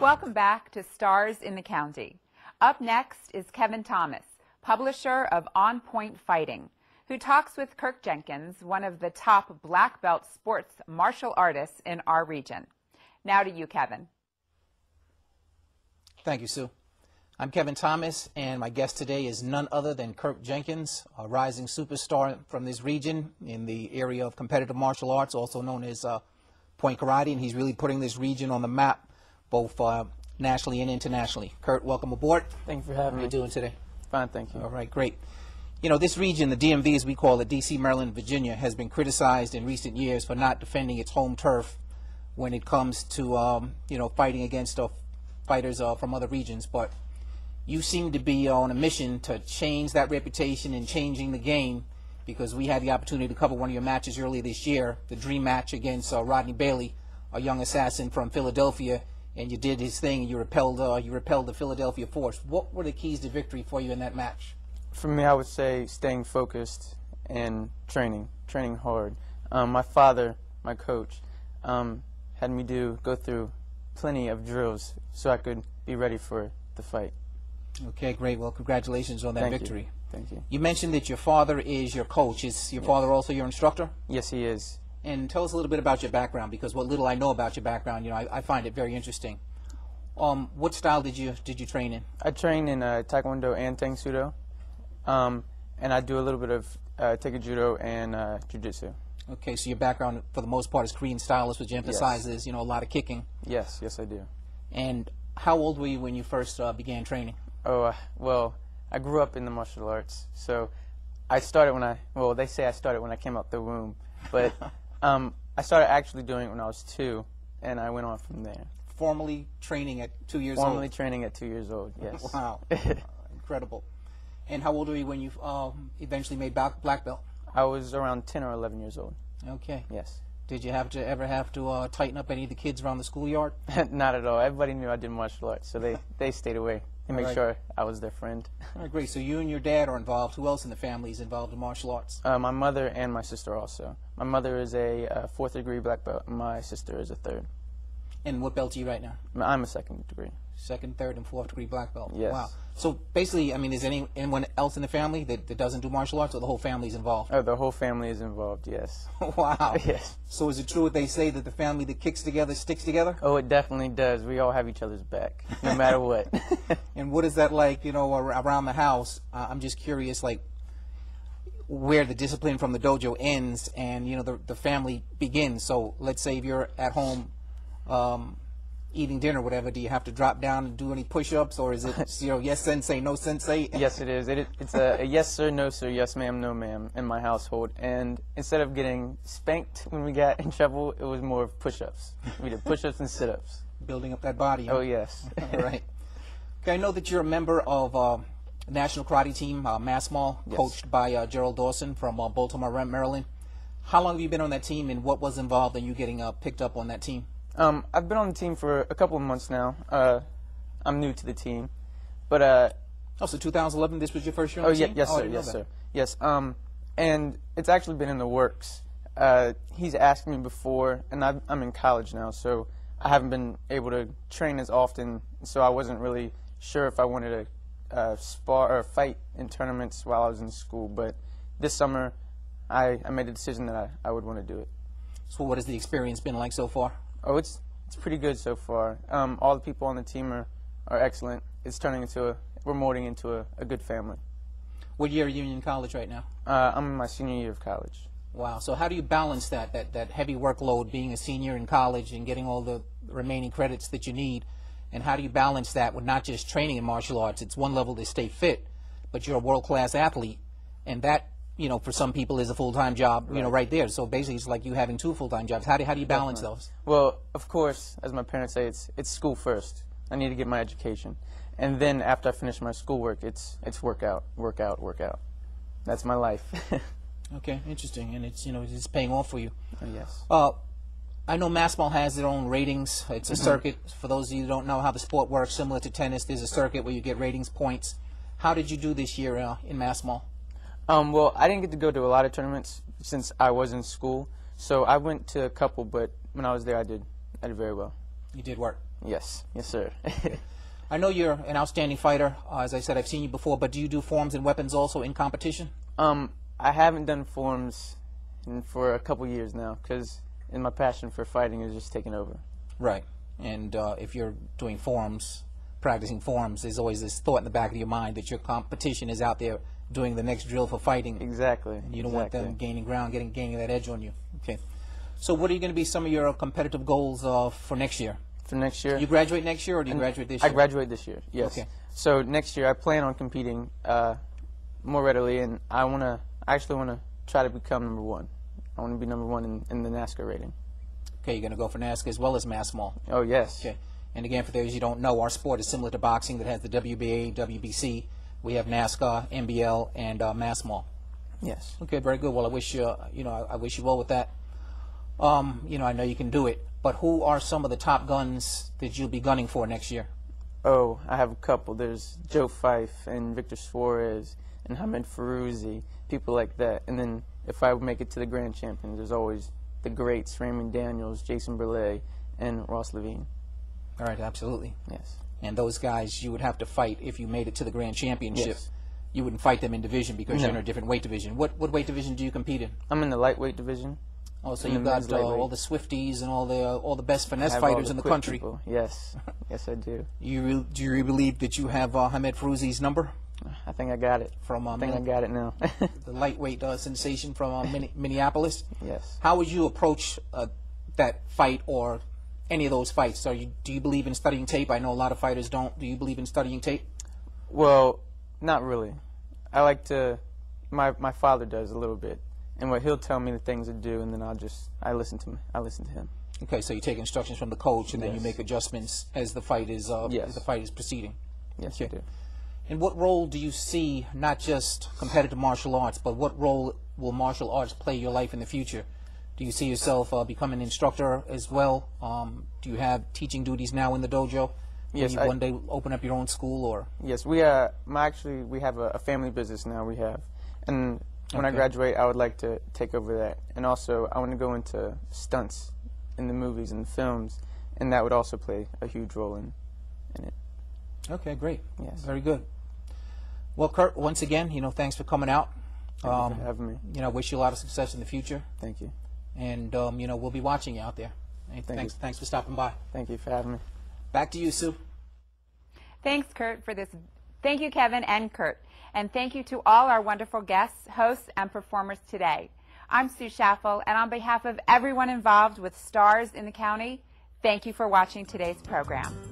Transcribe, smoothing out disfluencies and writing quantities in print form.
Welcome back to Stars in the County. Up next is Kevin Thomas, publisher of On Point Fighting, who talks with Kirk Jenkins, one of the top black belt sports martial artists in our region. Now to you, Kevin. Thank you, Sue. I'm Kevin Thomas, and my guest today is none other than Kirk Jenkins, a rising superstar from this region in the area of competitive martial arts, also known as Point Karate, and he's really putting this region on the map, both nationally and internationally. Kurt, welcome aboard. Thank you for having me. How are you doing today? Fine, thank you. All right, great. You know, this region, the DMV as we call it, D.C., Maryland, Virginia, has been criticized in recent years for not defending its home turf when it comes to, you know, fighting against fighters from other regions. But you seem to be on a mission to change that reputation and changing the game, because we had the opportunity to cover one of your matches earlier this year, the dream match against Rodney Bailey, a young assassin from Philadelphia, and you did his thing and you repelled the Philadelphia force. What were the keys to victory for you in that match? For me, I would say staying focused and training hard. My father, my coach, had me go through plenty of drills so I could be ready for the fight. Okay, great. Well, congratulations on that victory. Thank you. You mentioned that your father is your coach. Is your father also your instructor? Yes, he is. And tell us a little bit about your background, because what little I know about your background, you know, I find it very interesting. What style did you train in? I train in Taekwondo and Tang Sudo, and I do a little bit of Taekwondo Judo and Jiu-Jitsu. Okay, so your background for the most part is Korean stylist, which emphasizes, you know, a lot of kicking. Yes, yes, I do. And how old were you when you first began training? Oh, well, I grew up in the martial arts, so I started well, they say I started when I came out the womb, but I started actually doing it when I was 2, and I went on from there. Formally training at 2 years old? Formally training at 2 years old, yes. Wow. Incredible. And how old were you when you eventually made black belt? I was around 10 or 11 years old. Okay. Yes. Did you ever have to tighten up any of the kids around the schoolyard? Not at all. Everybody knew I did martial arts, so they stayed away. They made sure I was their friend. All right, great. So you and your dad are involved. Who else in the family is involved in martial arts? My mother and my sister also. My mother is a 4th degree black belt, and my sister is a 3rd. And what belt are you right now? I'm a 2nd degree. 2nd, 3rd, and 4th degree black belt. Yes. Wow. So basically, I mean, is anyone else in the family that doesn't do martial arts, or the whole family is involved? Oh, the whole family is involved, yes. Wow. Yes. So is it true what they say, that the family that kicks together sticks together? Oh, it definitely does. We all have each other's back, no matter what. And what is that like, you know, around the house? I'm just curious, like, where the discipline from the dojo ends and, you know, the family begins. So let's say if you're at home eating dinner or whatever, do you have to drop down and do any push-ups, or is it, you know, yes sensei, no sensei? Yes, it is. It's a yes sir, no sir, yes ma'am, no ma'am in my household. And instead of getting spanked when we got in trouble, it was more of push-ups. We did push-ups and sit-ups. Building up that body. Huh? Oh, yes. All right. Okay, I know that you're a member of a national karate team, Masmal, yes, coached by Gerald Dawson from Baltimore, Maryland. How long have you been on that team, and what was involved in you getting picked up on that team? I've been on the team for a couple of months now. I'm new to the team, but oh, so 2011, this was your first year on the team? Yes, sir, yes, sir, yes. And it's actually been in the works. He's asked me before, and I'm in college now, so I haven't been able to train as often. So I wasn't really sure if I wanted to spar or fight in tournaments while I was in school. But this summer, I made a decision that I would want to do it. So what has the experience been like so far? Oh, it's pretty good so far. All the people on the team are excellent. It's turning into we're molding into a good family. What year are you in college right now? I'm in my senior year of college. Wow. So how do you balance that heavy workload, being a senior in college and getting all the remaining credits that you need? And how do you balance that with not just training in martial arts? It's one level to stay fit, but you're a world-class athlete, and that, you know, for some people is a full-time job, you know, right there. So basically it's like you having 2 full-time jobs. How do you balance those? Well, of course, as my parents say, it's school first. I need to get my education. And then after I finish my schoolwork, it's workout. That's my life. Okay, interesting. And it's, you know, it's paying off for you. Yes. I know Masmal has their own ratings. It's a circuit. For those of you who don't know how the sport works, similar to tennis, there's a circuit where you get ratings points. How did you do this year in Masmal? Well, I didn't get to go to a lot of tournaments since I was in school, so I went to a couple, but when I was there, I did very well. You did work. Yes. Yes, sir. I know you're an outstanding fighter. As I said, I've seen you before, but do you do forms and weapons also in competition? I haven't done forms for a couple years now because my passion for fighting is just taking over. Right. And if you're doing forms, practicing forms, there's always this thought in the back of your mind that your competition is out there doing the next drill for fighting. Exactly. And you don't want them gaining ground, gaining that edge on you. Okay. So what are you going to be some of your competitive goals for next year? For next year? You graduate next year, or do you graduate this year? I graduate this year, yes. Okay. So next year I plan on competing more readily, and I actually want to try to become #1. I want to be #1 in the NASCAR rating. Okay, you're going to go for NASCAR as well as Masmal. Oh, yes. Okay. And again, for those you don't know, our sport is similar to boxing that has the WBA, WBC. We have NASCAR, NBL, and Masmal. Yes. Okay, very good. Well, I wish you, I wish you well with that. I know you can do it. But who are some of the top guns that you'll be gunning for next year? Oh, I have a couple. There's Joe Fife and Victor Suarez and Hamed Ferruzzi, people like that. And then if I make it to the Grand Champions, there's always the greats, Raymond Daniels, Jason Burley, and Ross Levine. All right, absolutely. Yes. And those guys you would have to fight if you made it to the Grand Championship. Yes. You wouldn't fight them in division because you're in a different weight division. What weight division do you compete in? I'm in the lightweight division. Oh, so you've got all the Swifties and all the best finesse fighters in the country. People. Yes. Yes, I do. Do you really believe that you have Hamed Ferruzzi's number? I think I got it. I think I got it now. The lightweight sensation from Minneapolis? Yes. How would you approach that fight or any of those fights? Do you believe in studying tape? I know a lot of fighters don't. Do you believe in studying tape? Well, not really. I like to, my father does a little bit. And what he'll tell me the things to do, and then I listen to him. Okay, so you take instructions from the coach, and then you make adjustments as the fight is proceeding. Yes, I do. And what role do you see, not just competitive martial arts, but what role will martial arts play in your life in the future? Do you see yourself becoming an instructor as well? Do you have teaching duties now in the dojo? Yes. Will you one day open up your own school, or? Yes, we have a family business now. And when I graduate, I would like to take over that. And also, I want to go into stunts in the movies and the films, and that would also play a huge role in it. Okay, great. Yes. Very good. Well, Kurt, once again, thanks for coming out. Thank you for having me. I wish you a lot of success in the future. Thank you. And, we'll be watching you out there. Thanks for stopping by. Thank you for having me. Back to you, Sue. Thanks, Kurt, for this. Thank you, Kevin and Kurt. And thank you to all our wonderful guests, hosts, and performers today. I'm Sue Schaffel, and on behalf of everyone involved with Stars in the County, thank you for watching today's program.